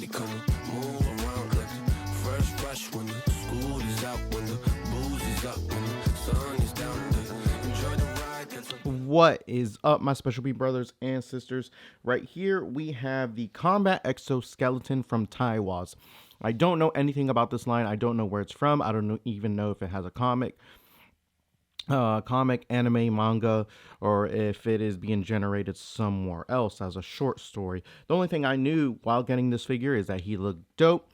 You come and move around like a fresh brush when the school is out, when the booze is up, when the sun is down. To enjoy the ride. What is up, my special B brothers and sisters? Right here we have the combat exoskeleton from TIWAZ. I don't know anything about this line. I don't know where it's from. I don't even know if it has a comic, anime, manga, or if it is being generated somewhere else as a short story. The only thing I knew while getting this figure is that he looked dope.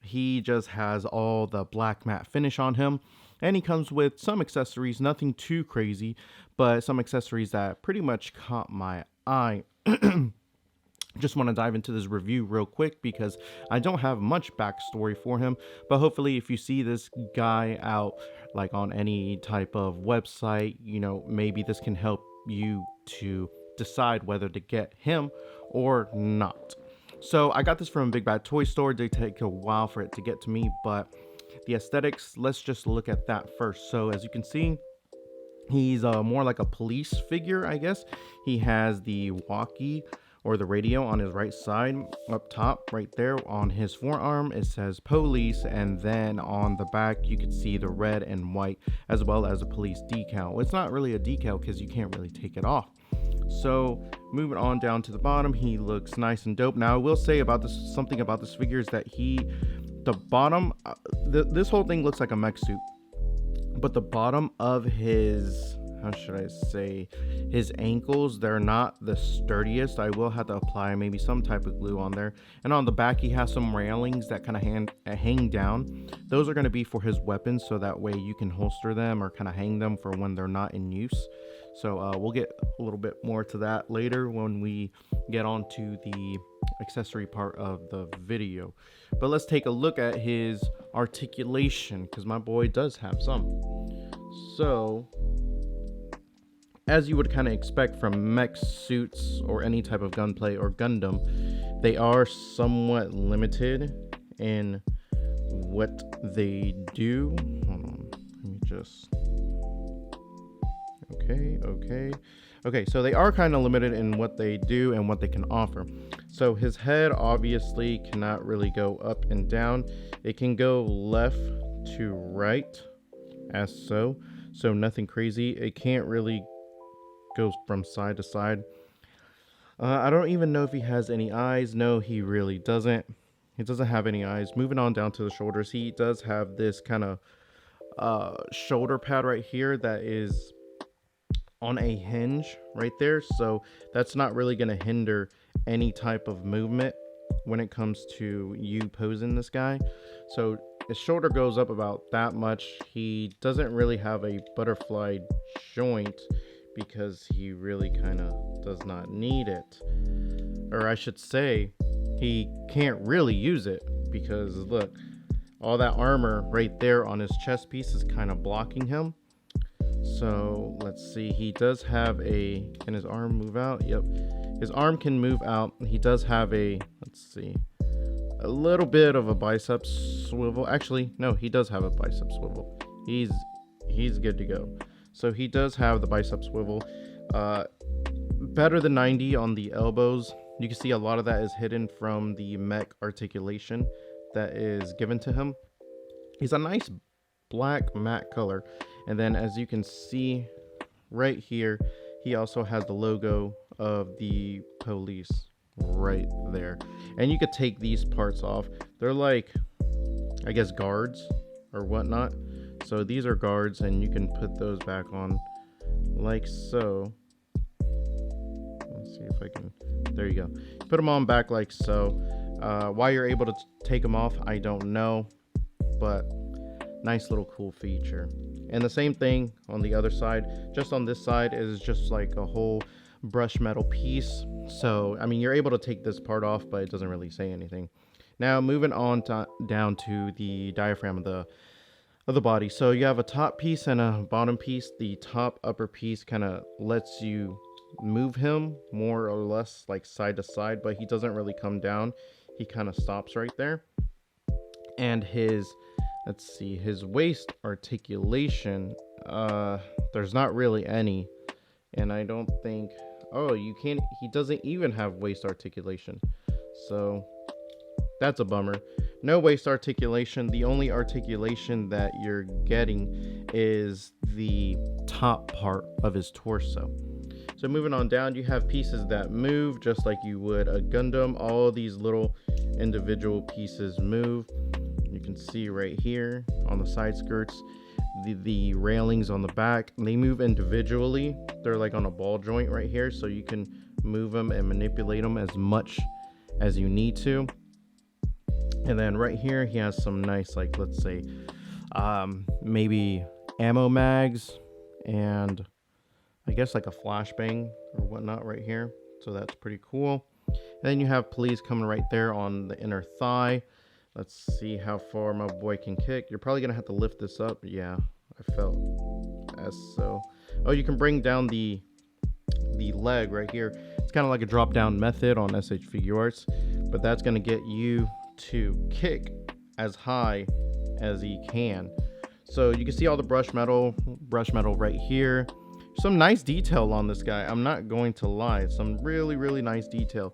He just has all the black matte finish on him, and he comes with some accessories, nothing too crazy, but some accessories that pretty much caught my eye. Just want to dive into this review real quick because I don't have much backstory for him, but hopefully if you see this guy out like on any type of website, you know, maybe this can help you to decide whether to get him or not. So I got this from Big Bad Toy Store. It did take a while for it to get to me, but the aesthetics, let's just look at that first. So as you can see, he's more like a police figure, I guess. He has the walkie or the radio on his right side. Up top right there on his forearm it says police, and then on the back you can see the red and white as well as a police decal. It's not really a decal because you can't really take it off. So moving on down to the bottom, he looks nice and dope. Now I will say about this, something about this figure is that the bottom, this whole thing looks like a mech suit, but the bottom of his, how should I say, his ankles, they're not the sturdiest. I will have to apply maybe some type of glue on there. And on the back he has some railings that kind of hang down. Those are going to be for his weapons, so that way you can holster them or kind of hang them for when they're not in use. So we'll get a little bit more to that later when we get on to the accessory part of the video. But let's take a look at his articulation, because my boy does have some. So as you would kind of expect from mech suits or any type of gunplay or Gundam, they are somewhat limited in what they do. Hold on, let me just... Okay, so they are kind of limited in what they do and what they can offer. So his head obviously cannot really go up and down. It can go left to right, as so nothing crazy. It can't really go from side to side. I don't even know if he has any eyes. No, he really doesn't. He doesn't have any eyes. Moving on down to the shoulders, he does have this kind of shoulder pad right here that is on a hinge right there, so that's not really going to hinder any type of movement when it comes to you posing this guy. So his shoulder goes up about that much. He doesn't really have a butterfly joint because he really kind of does not need it, or I should say he can't really use it, because look, all that armor right there on his chest piece is kind of blocking him. So let's see, he does have a, can his arm move out? Yep, his arm can move out. He does have a, let's see, a little bit of a bicep swivel. Actually, no, he does have a bicep swivel. He's good to go. So he does have the bicep swivel. Better than 90 on the elbows. You can see a lot of that is hidden from the mech articulation that is given to him. He's a nice black matte color. And then as you can see right here, he also has the logo of the police right there. And you could take these parts off. They're like, I guess, guards or whatnot. So these are guards, and you can put those back on like so. Let's see if I can, there you go. Put them on back like so. Why you're able to take them off, I don't know, but nice little cool feature. And the same thing on the other side. Just on this side is just like a whole brush metal piece. So I mean, you're able to take this part off, but it doesn't really say anything. Now moving on down to the diaphragm of the body. So you have a top piece and a bottom piece. The top upper piece kind of lets you move him more or less like side to side, but he doesn't really come down. He kind of stops right there. And his, let's see, his waist articulation, there's not really any. And I don't think, oh, you can't, he doesn't even have waist articulation. So That's a bummer. No waist articulation. The only articulation that you're getting is the top part of his torso. So moving on down, you have pieces that move just like you would a Gundam. All these little individual pieces move. You can see right here on the side skirts, the railings on the back, they move individually. They're like on a ball joint right here, so you can move them and manipulate them as much as you need to. And then right here, he has some nice, like, let's say, maybe ammo mags and I guess like a flashbang or whatnot right here. So that's pretty cool. And then you have police coming right there on the inner thigh. Let's see how far my boy can kick. You're probably gonna have to lift this up. Yeah, I felt as so. Oh, you can bring down the leg right here. It's kind of like a drop down method on SH Figure Arts, but that's gonna get you to kick as high as he can. So you can see all the brush metal right here. Some nice detail on this guy, I'm not going to lie. Some really nice detail.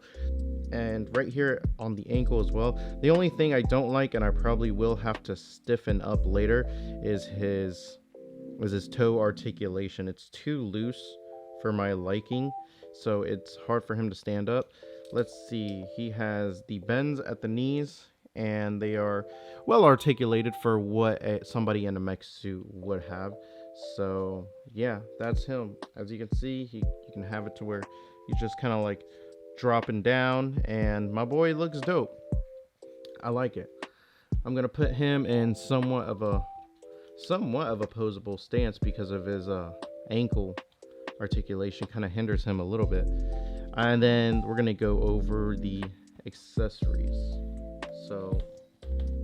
And right here on the ankle as well. The only thing I don't like, and I probably will have to stiffen up later, is his toe articulation. It's too loose for my liking, so it's hard for him to stand up. Let's see, he has the bends at the knees, and they are well articulated for what somebody in a mech suit would have. So yeah, that's him. As you can see, you can have it to where he's just kind of like dropping down, and my boy looks dope. I like it. I'm gonna put him in somewhat of a posable stance because of his ankle articulation kind of hinders him a little bit. And then we're gonna go over the accessories. So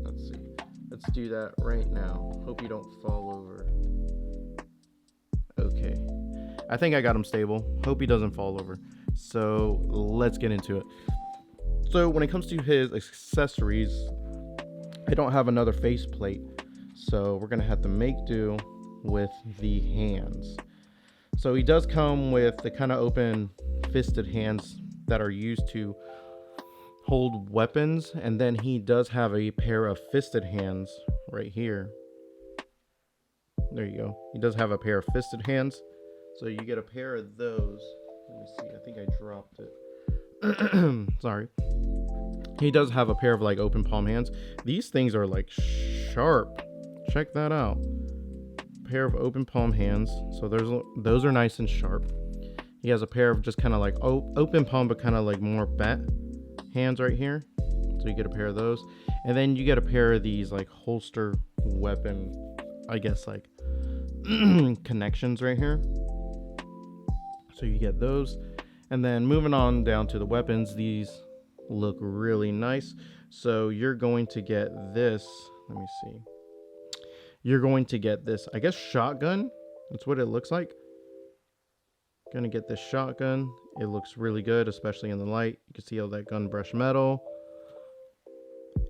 let's do that right now. Hope you don't fall over. Okay, I think I got him stable. Hope he doesn't fall over. So let's get into it. So when it comes to his accessories, I don't have another faceplate, so we're gonna have to make do with the hands. So he does come with the kind of open fisted hands that are used to hold weapons, and then he does have a pair of fisted hands right here. There you go. He does have a pair of fisted hands, so you get a pair of those. Let me see, I think I dropped it. Sorry. He does have a pair of like open palm hands. These things are like sharp. Check that out. Pair of open palm hands. So those are nice and sharp. He has a pair of just kind of like open palm, but kind of like more bent hands right here. So you get a pair of those. And then you get a pair of these like holster weapon, I guess like connections right here. So you get those. And then moving on down to the weapons, these look really nice. So you're going to get this. Let me see. You're going to get this, I guess, shotgun. That's what it looks like. Gonna get this shotgun. It looks really good, especially in the light. You can see all that gun brush metal.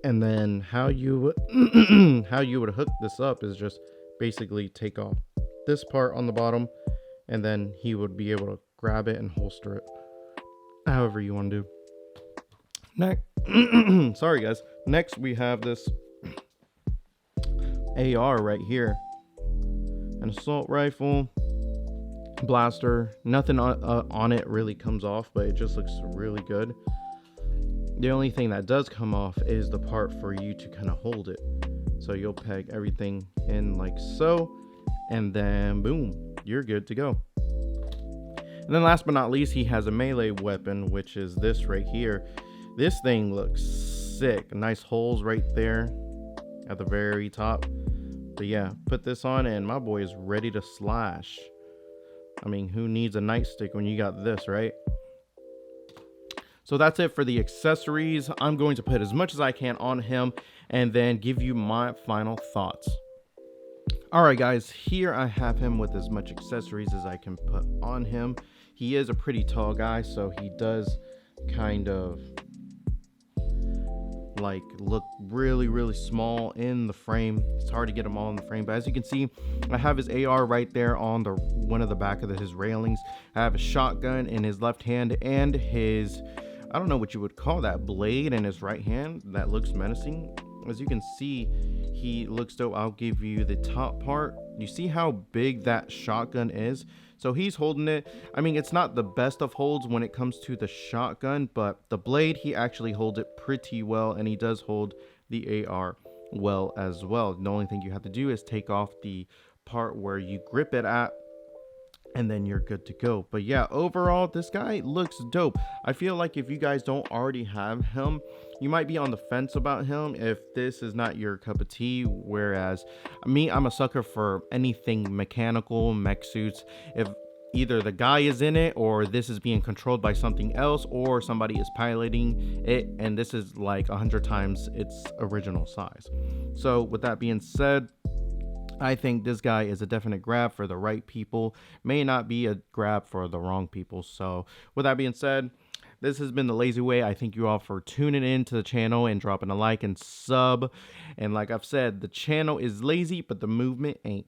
And then how you would hook this up is just basically take off this part on the bottom, and then he would be able to grab it and holster it however you want to do. Next, sorry guys. Next we have this AR right here, an assault rifle, blaster. Nothing on it really comes off, but it just looks really good. The only thing that does come off is the part for you to kind of hold it. So you'll peg everything in like so, and then boom, you're good to go. And then last but not least, he has a melee weapon, which is this right here. This thing looks sick. Nice holes right there at the very top. But yeah, put this on and my boy is ready to slash. I mean, who needs a nightstick when you got this, right? So that's it for the accessories. I'm going to put as much as I can on him and then give you my final thoughts. All right, guys, here I have him with as much accessories as I can put on him. He is a pretty tall guy, so he does kind of like look really small in the frame. It's hard to get them all in the frame, but as you can see, I have his AR right there on the one of the back of his railings. I have a shotgun in his left hand and his I don't know what you would call that, blade in his right hand that looks menacing. As you can see, he looks dope. I'll give you the top part. You see how big that shotgun is? So he's holding it. I mean, it's not the best of holds when it comes to the shotgun, but the blade, he actually holds it pretty well, and he does hold the AR well as well. The only thing you have to do is take off the part where you grip it at, and then you're good to go. But yeah, overall, this guy looks dope. I feel like if you guys don't already have him, you might be on the fence about him if this is not your cup of tea. Whereas me, I'm a sucker for anything mechanical, mech suits. If either the guy is in it, or this is being controlled by something else, or somebody is piloting it, and this is like 100 times its original size. So with that being said, I think this guy is a definite grab for the right people, may not be a grab for the wrong people. So with that being said, this has been the Lazy Way. I thank you all for tuning in to the channel and dropping a like and sub. And like I've said, the channel is lazy, but the movement ain't.